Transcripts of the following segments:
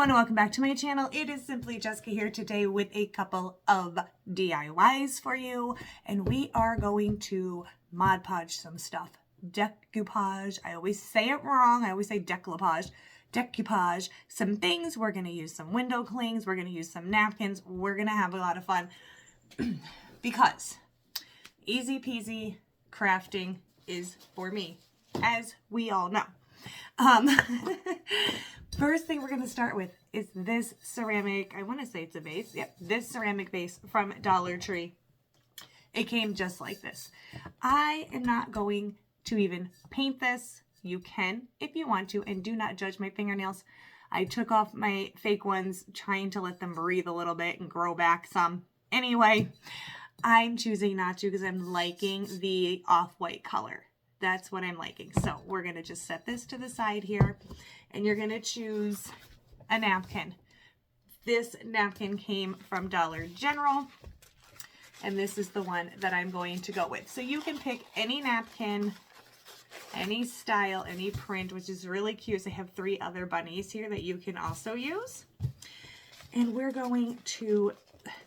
everyone, welcome back to my channel. It is Simply Jessica here today with a couple of DIYs for you, and we are going to Mod Podge some stuff. Decoupage, I always say it wrong, I always say decoupage. Decoupage some things. We're going to use some window clings, we're going to use some napkins, we're going to have a lot of fun because easy peasy crafting is for me, as we all know. First thing we're going to start with is this ceramic, I want to say it's a vase. Yep, this ceramic vase from Dollar Tree. It came just like this. I am not going to even paint this. You can if you want to, and do not judge my fingernails. I took off my fake ones, trying to let them breathe a little bit and grow back some. Anyway, I'm choosing not to because I'm liking the off-white color. That's what I'm liking. So we're going to just set this to the side here, and you're going to choose a napkin. This napkin came from Dollar General, and this is the one that I'm going to go with. So you can pick any napkin, any style, any print, which is really cute. I have 3 other bunnies here that you can also use. And we're going to,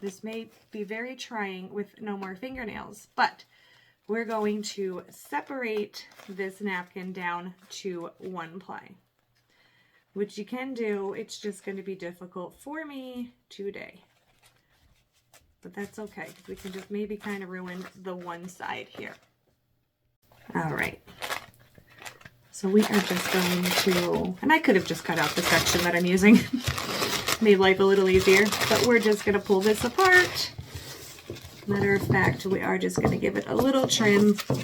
this may be very trying with no more fingernails, but we're going to separate this napkin down to 1 ply, which you can do. It's just going to be difficult for me today, but that's okay, because we can just maybe kind of ruin the one side here. All right, so we are just going to, and I could have just cut out the section that I'm using, made life a little easier, but we're just going to pull this apart. Matter of fact, we are just going to give it a little trim so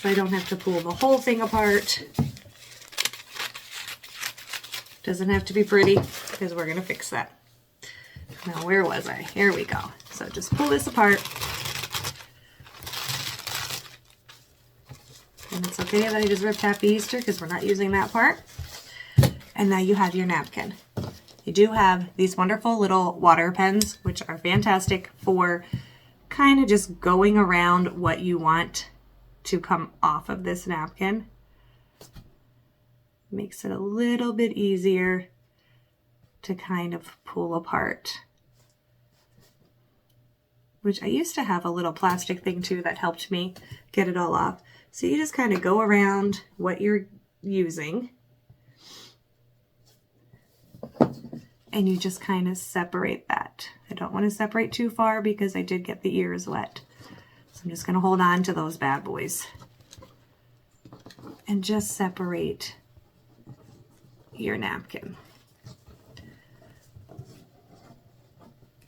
I don't have to pull the whole thing apart. Doesn't have to be pretty, because we're going to fix that. Now, where was I? Here we go. So just pull this apart. And it's okay that I just ripped Happy Easter, because we're not using that part. And now you have your napkin. You do have these wonderful little water pens, which are fantastic for kind of just going around what you want to come off of this napkin. Makes it a little bit easier to kind of pull apart. Which I used to have a little plastic thing too that helped me get it all off. So you just kind of go around what you're using, and you just kind of separate that. I don't want to separate too far because I did get the ears wet. So I'm just going to hold on to those bad boys and just separate your napkin.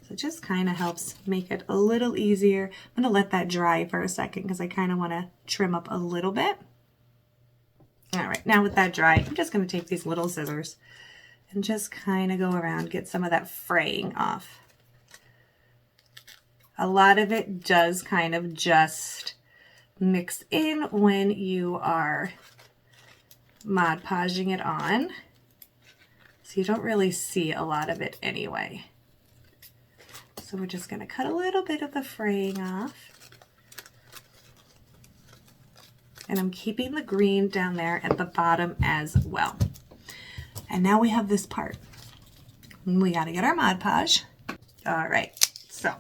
So it just kind of helps make it a little easier. I'm going to let that dry for a second because I kind of want to trim up a little bit. All right, now with that dry, I'm just going to take these little scissors and just kind of go around, get some of that fraying off. A lot of it does kind of just mix in when you are Mod Podging it on, so you don't really see a lot of it anyway. So we're just going to cut a little bit of the fraying off. And I'm keeping the green down there at the bottom as well. And now we have this part. We got to get our Mod Podge. All right, so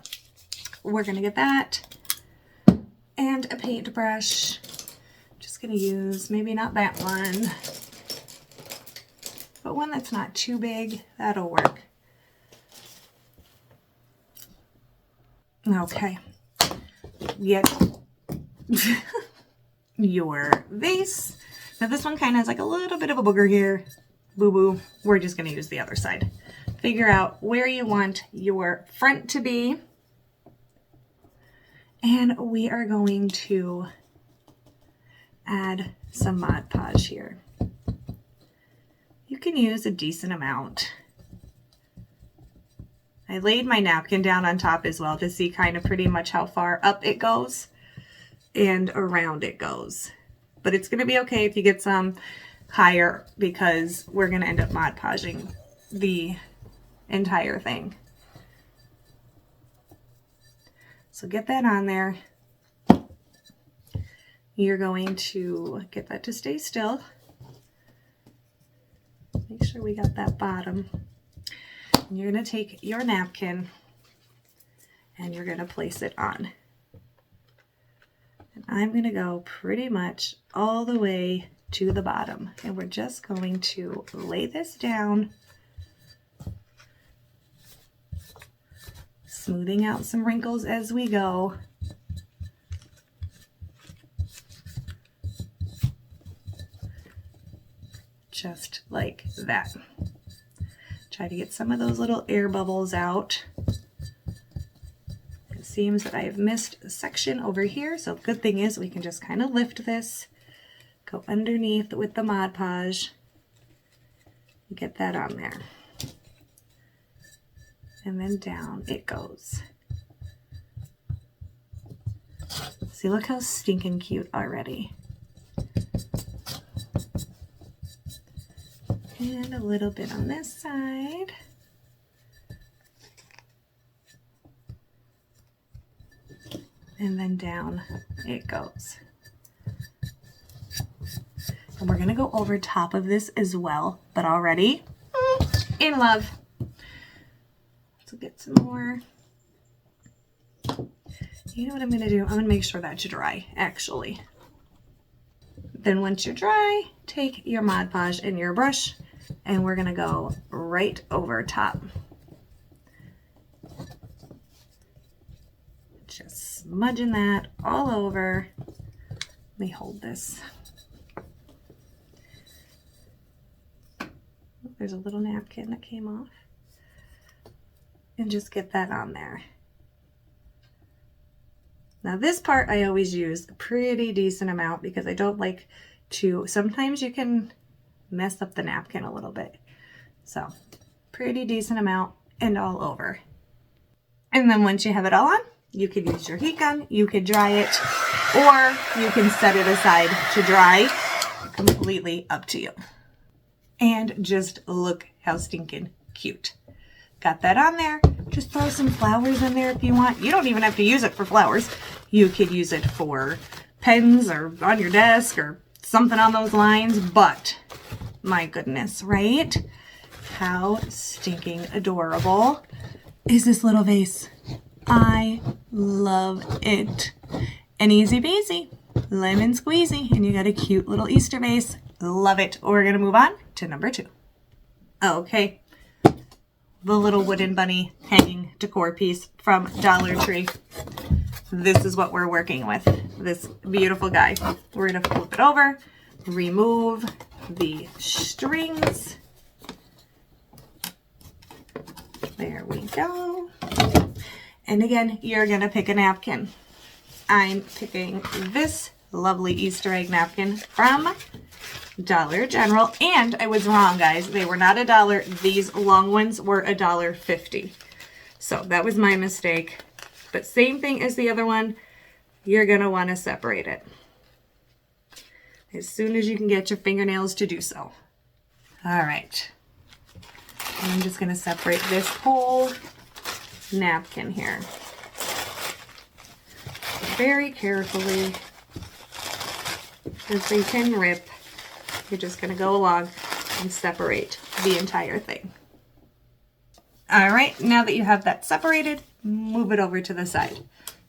we're going to get that and a paintbrush. Just going to use maybe not that one, but one that's not too big. That'll work. Okay. Get your vase. Now this one kind of has like a little bit of a booger here. Boo-boo. We're just going to use the other side. Figure out where you want your front to be. And we are going to add some Mod Podge here. You can use a decent amount. I laid my napkin down on top as well to see kind of pretty much how far up it goes and around it goes. But it's going to be okay if you get some higher, because we're going to end up Mod Podging the entire thing. So get that on there. You're going to get that to stay still. Make sure we got that bottom. And you're going to take your napkin and you're going to place it on. And I'm going to go pretty much all the way to the bottom. And we're just going to lay this down, smoothing out some wrinkles as we go. Just like that. Try to get some of those little air bubbles out. It seems that I have missed a section over here, so the good thing is we can just kind of lift this, go underneath with the Mod Podge, get that on there. And then down it goes. See, look how stinking cute already. And a little bit on this side. And then down it goes. And we're going to go over top of this as well, but already in love. So get some more. You know what I'm going to do? I'm going to make sure that's dry, actually. Then once you're dry, take your Mod Podge and your brush, and we're going to go right over top. Just smudging that all over. Let me hold this. There's a little napkin that came off. And just get that on there. Now this part I always use a pretty decent amount because I don't like to, sometimes you can mess up the napkin a little bit. So pretty decent amount and all over. And then once you have it all on, you could use your heat gun, you could dry it, or you can set it aside to dry. Completely up to you. And just look how stinking cute. Got that on there. Just throw some flowers in there if you want. You don't even have to use it for flowers. You could use it for pens or on your desk or something on those lines. But my goodness, right? How stinking adorable is this little vase? I love it. And easy peasy, lemon squeezy. And you got a cute little Easter vase. Love it. We're going to move on to number 2. Okay. The little wooden bunny hanging decor piece from Dollar Tree. This is what we're working with. This beautiful guy. We're going to flip it over, remove the strings. There we go. And again, you're going to pick a napkin. I'm picking this lovely Easter egg napkin from Dollar General, and I was wrong, guys. They were not $1. These long ones were $1.50. So that was my mistake. But same thing as the other one, you're gonna want to separate it as soon as you can get your fingernails to do so. All right. And I'm just gonna separate this whole napkin here very carefully, because they can rip. You're just going to go along and separate the entire thing. All right, now that you have that separated, move it over to the side.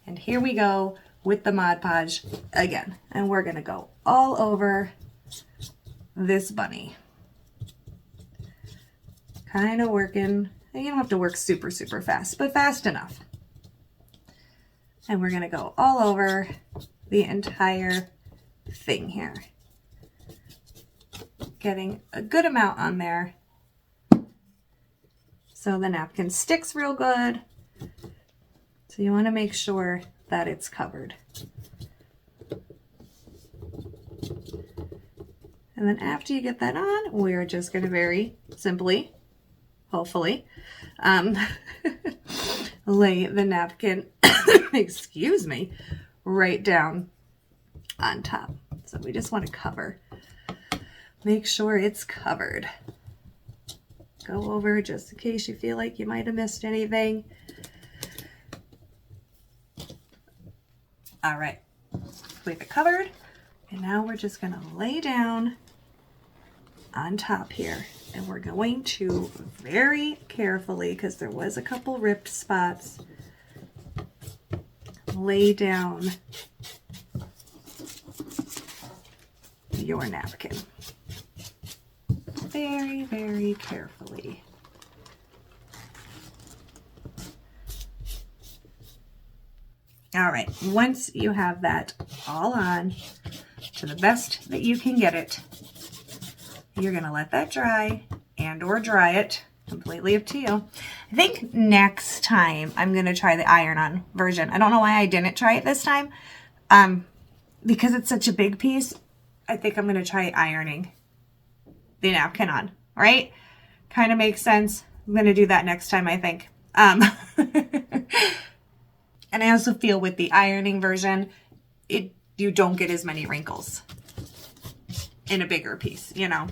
And here we go with the Mod Podge again. And we're going to go all over this bunny. Kind of working. You don't have to work super, super fast, but fast enough. And we're going to go all over the entire thing here. Getting a good amount on there so the napkin sticks real good. So you want to make sure that it's covered. And then after you get that on, we're just going to very simply, hopefully, lay the napkin, excuse me, right down on top. So we just want to cover. Make sure it's covered. Go over just in case you feel like you might have missed anything. All right, leave it covered. And now we're just gonna lay down on top here And we're going to very carefully, because there was a couple ripped spots, lay down your napkin. Very, very carefully. All right, once you have that all on to the best that you can get it, you're gonna let that dry and or dry it, completely up to you. I think next time I'm gonna try the iron-on version. I don't know why I didn't try it this time. Because it's such a big piece, I think I'm gonna try ironing the napkin on, right? Kind of makes sense. I'm gonna do that next time, I think. And I also feel with the ironing version, you don't get as many wrinkles in a bigger piece, you know,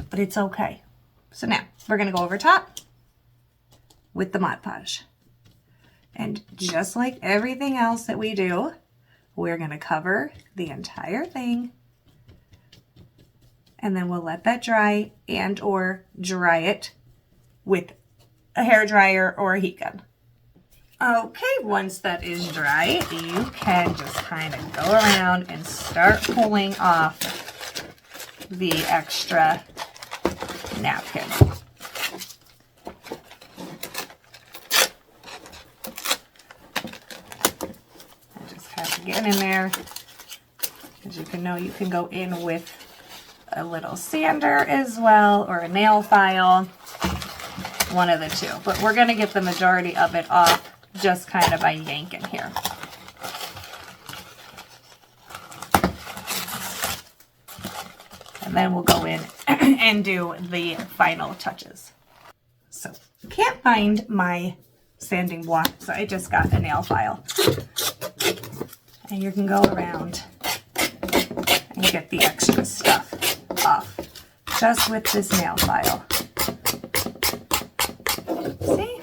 but it's okay. So now we're going to go over top with the Mod Podge. And just like everything else that we do, we're going to cover the entire thing. And then we'll let that dry and or dry it with a hair dryer or a heat gun. Okay, once that is dry, you can just kind of go around and start pulling off the extra napkin. I just have to get in there. As you can know, you can go in with a little sander as well, or a nail file, one of the two. But we're going to get the majority of it off just kind of by yanking here. And then we'll go in and do the final touches. So, can't find my sanding block, so I just got a nail file. And you can go around and get the extra stuff off just with this nail file. See?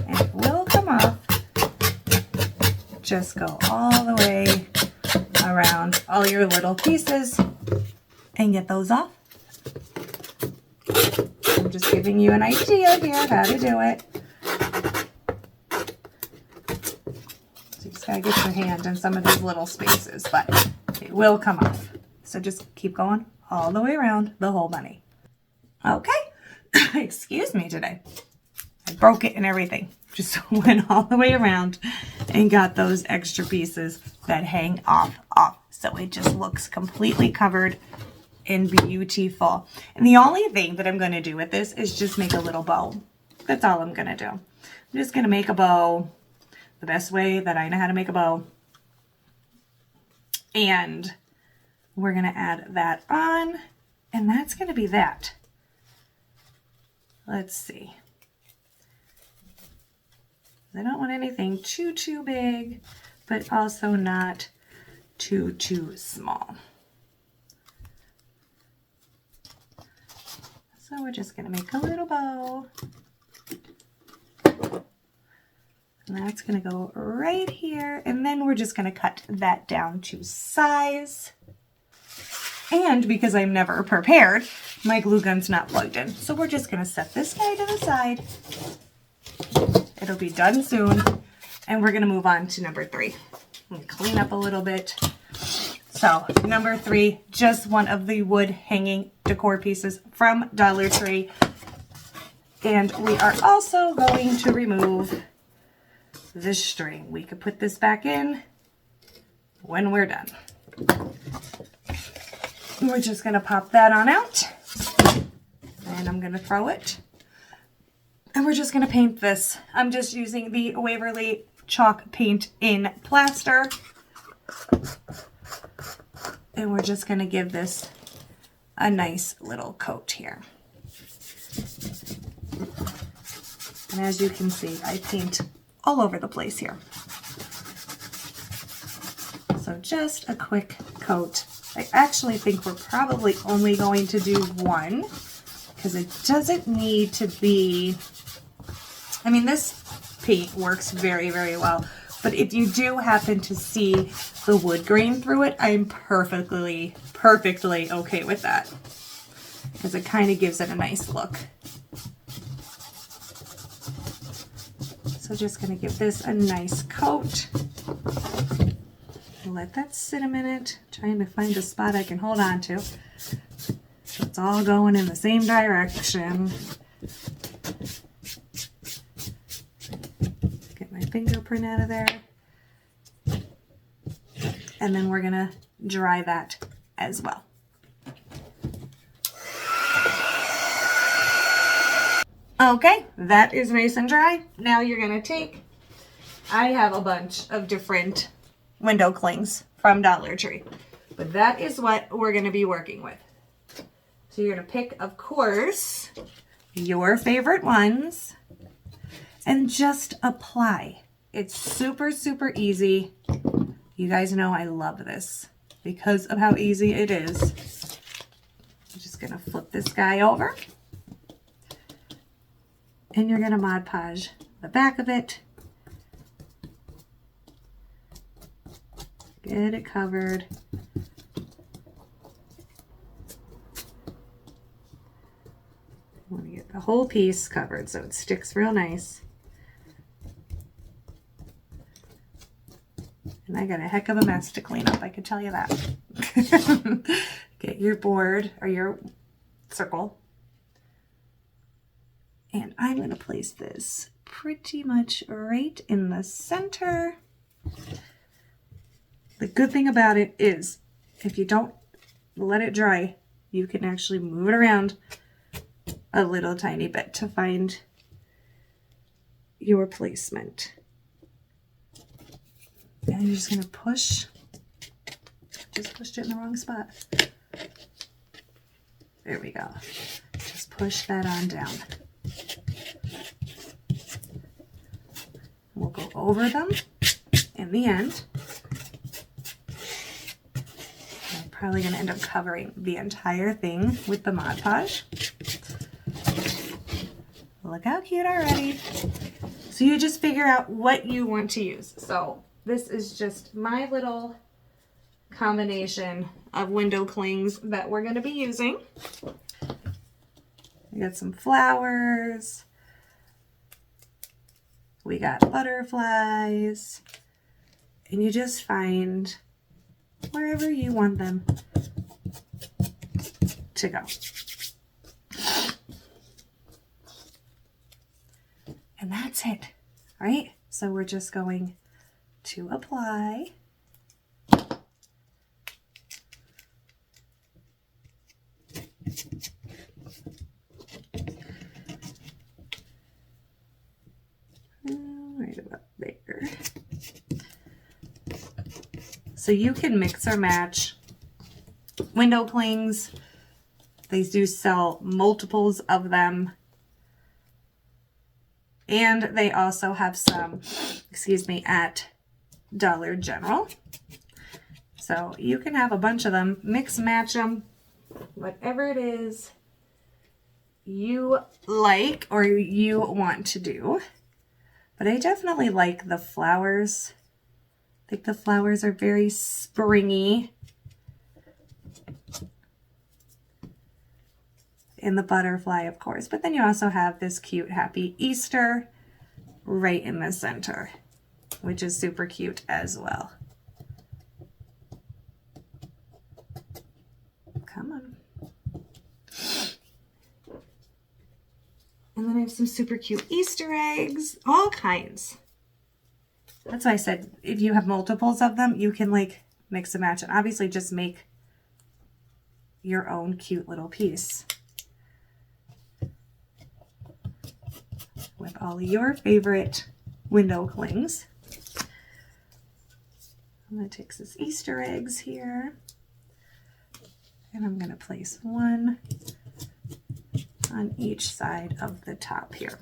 And it will come off. Just go all the way around all your little pieces and get those off. I'm just giving you an idea here how to do it. So you just gotta get your hand in some of these little spaces, but it will come off. So just keep going all the way around the whole bunny. Okay, excuse me today. I broke it and everything. Just went all the way around and got those extra pieces that hang off. So it just looks completely covered and beautiful. And the only thing that I'm going to do with this is just make a little bow. That's all I'm going to do. I'm just going to make a bow the best way that I know how to make a bow. And we're going to add that on. And that's going to be that. Let's see. I don't want anything too big, but also not too small. So we're just going to make a little bow. And that's going to go right here. And then we're just going to cut that down to size. And because I'm never prepared, my glue gun's not plugged in. So we're just going to set this guy to the side. It'll be done soon. And we're going to move on to number 3. I'm going to clean up a little bit. So number 3, just one of the wood hanging decor pieces from Dollar Tree. And we are also going to remove this string. We could put this back in when we're done. We're just going to pop that on out. And I'm going to throw it. And we're just going to paint this. I'm just using the Waverly chalk paint in plaster. And we're just going to give this a nice little coat here. And as you can see, I paint all over the place here. So just a quick coat. I actually think we're probably only going to do one because it doesn't need to be, I mean, this paint works very, very well But if you do happen to see the wood grain through it, I'm perfectly okay with that, because it kind of gives it a nice look. So just going to give this a nice coat. Let that sit a minute, trying to find a spot I can hold on to. So it's all going in the same direction. Get my fingerprint out of there. And then we're gonna dry that as well. Okay, that is nice and dry. Now you're gonna take, I have a bunch of different window clings from Dollar Tree, but that is what we're going to be working with. So you're going to pick, of course, your favorite ones and just apply. It's super easy. You guys know I love this because of how easy it is. I'm just going to flip this guy over, and you're going to Mod Podge the back of it. Get it covered. I want to get the whole piece covered so it sticks real nice. And I got a heck of a mess to clean up, I can tell you that. Get your board or your circle. And I'm going to place this pretty much right in the center. The good thing about it is if you don't let it dry, you can actually move it around a little tiny bit to find your placement. And you're just going to push. Just pushed it in the wrong spot. There we go. Just push that on down. We'll go over them in the end. Probably going to end up covering the entire thing with the Mod Podge. Look how cute already. So you just figure out what you want to use. So this is just my little combination of window clings that we're going to be using. We got some flowers. We got butterflies. And you just find wherever you want them to go. And that's it, right? So we're just going to apply. Right about there. So you can mix or match window clings. They do sell multiples of them. And they also have some, at Dollar General. So you can have a bunch of them, mix match them, whatever it is you like or you want to do. But I definitely like the flowers. I think the flowers are very springy. And the butterfly, of course. But then you also have this cute happy Easter right in the center, which is super cute as well. Come on. And then I have some super cute Easter eggs, all kinds. That's why I said if you have multiples of them, you can like mix and match and obviously just make your own cute little piece with all your favorite window clings. I'm going to take this Easter eggs here and I'm going to place one on each side of the top here.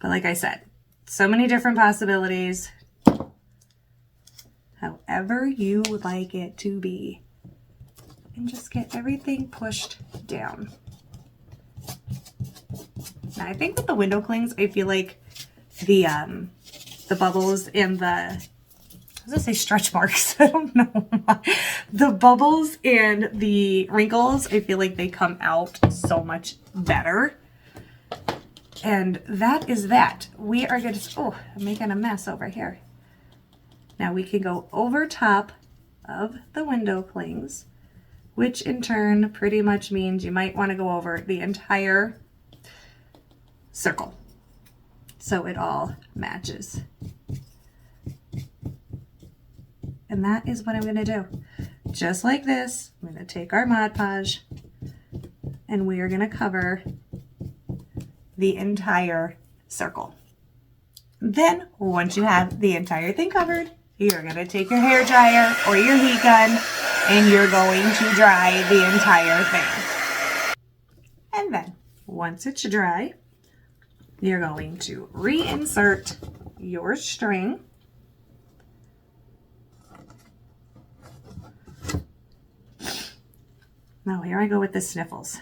But like I said, so many different possibilities. However you would like it to be. And just get everything pushed down. Now I think with the window clings, I feel like the bubbles and the, I was gonna say stretch marks. I don't know why. The bubbles and the wrinkles, I feel like they come out so much better. And that is that. We are going to, oh, I'm making a mess over here. Now we can go over top of the window clings, which in turn pretty much means you might want to go over the entire circle so it all matches. And that is what I'm going to do. Just like this, I'm going to take our Mod Podge and we are going to cover the entire circle. Then, once you have the entire thing covered, you're going to take your hair dryer or your heat gun and you're going to dry the entire thing. And then, once it's dry, you're going to reinsert your string. Now, here I go with the sniffles.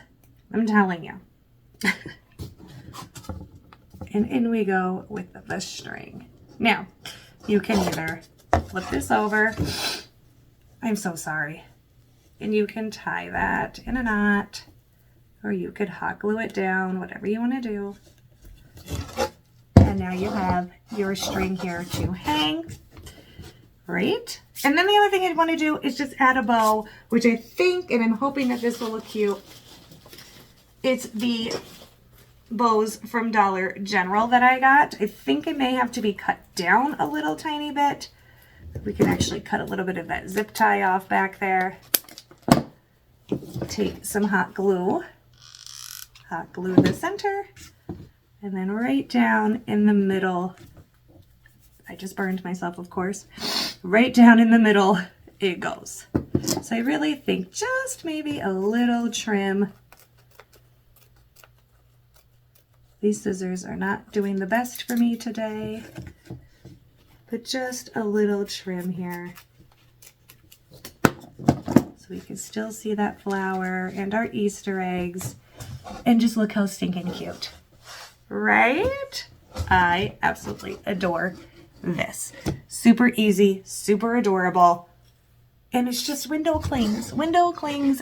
I'm telling you. And in we go with the string. Now, you can either flip this over. I'm so sorry. And you can tie that in a knot, or you could hot glue it down, whatever you want to do. And now you have your string here to hang, right? And then the other thing I want to do is just add a bow, which I think, and I'm hoping that this will look cute. It's the bows from Dollar General that I got. I think it may have to be cut down a little tiny bit. We can actually cut a little bit of that zip tie off back there. Take some hot glue the center, and then right down in the middle, I just burned myself, of course, right down in the middle it goes. So I really think just maybe a little trim. These scissors are not doing the best for me today, but just a little trim here. So we can still see that flower and our Easter eggs, and just look how stinking cute, right? I absolutely adore this. Super easy, super adorable, and it's just window clings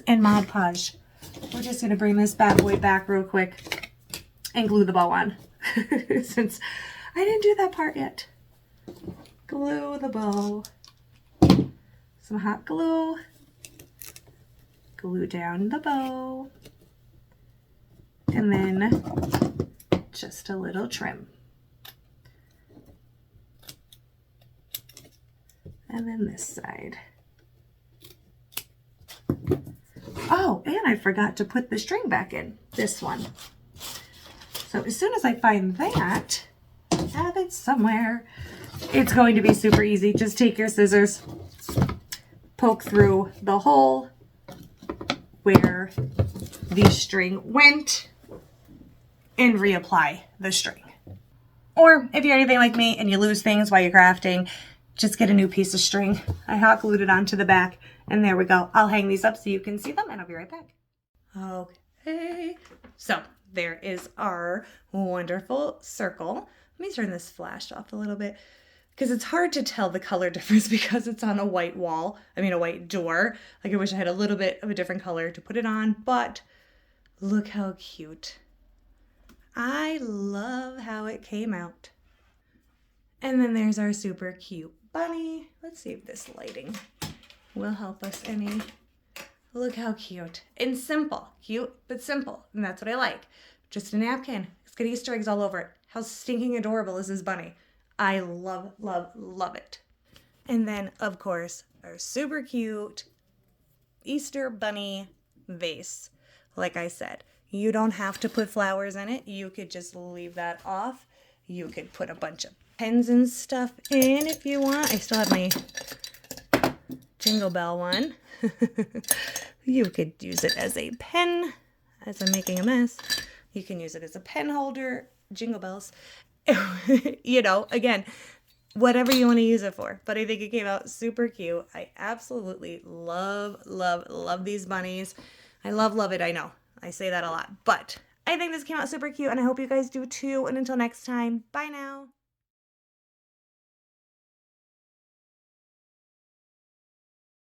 and Mod Podge. We're just gonna bring this bad boy back real quick and glue the bow on since I didn't do that part yet. Glue the bow. Some hot glue. Glue down the bow. And then just a little trim. And then this side. Oh, and I forgot to put the string back in, this one. So as soon as I find that, I have it somewhere, it's going to be super easy. Just take your scissors, poke through the hole where the string went, and reapply the string. Or if you're anything like me and you lose things while you're crafting, just get a new piece of string. I hot glued it onto the back, and there we go. I'll hang these up so you can see them, and I'll be right back. Okay, so there is our wonderful circle. Let me turn this flash off a little bit because it's hard to tell the color difference because it's on a white wall. I mean, a white door. Like, I wish I had a little bit of a different color to put it on, but look how cute. I love how it came out. And then there's our super cute bunny. Let's see if this lighting will help us any. Look how cute and simple. Cute, but simple. And that's what I like. Just a napkin. It's got Easter eggs all over it. How stinking adorable is this bunny? I love, love, love it. And then, of course, our super cute Easter bunny vase. Like I said, you don't have to put flowers in it. You could just leave that off. You could put a bunch of pens and stuff in if you want. I still have my Jingle Bell one. You could use it as a pen, as I'm making a mess. You can use it as a pen holder, jingle bells. You know, again, whatever you want to use it for. But I think it came out super cute. I absolutely love, love, love these bunnies. I love, love it. I know I say that a lot, but I think this came out super cute, and I hope you guys do too. And until next time, bye now.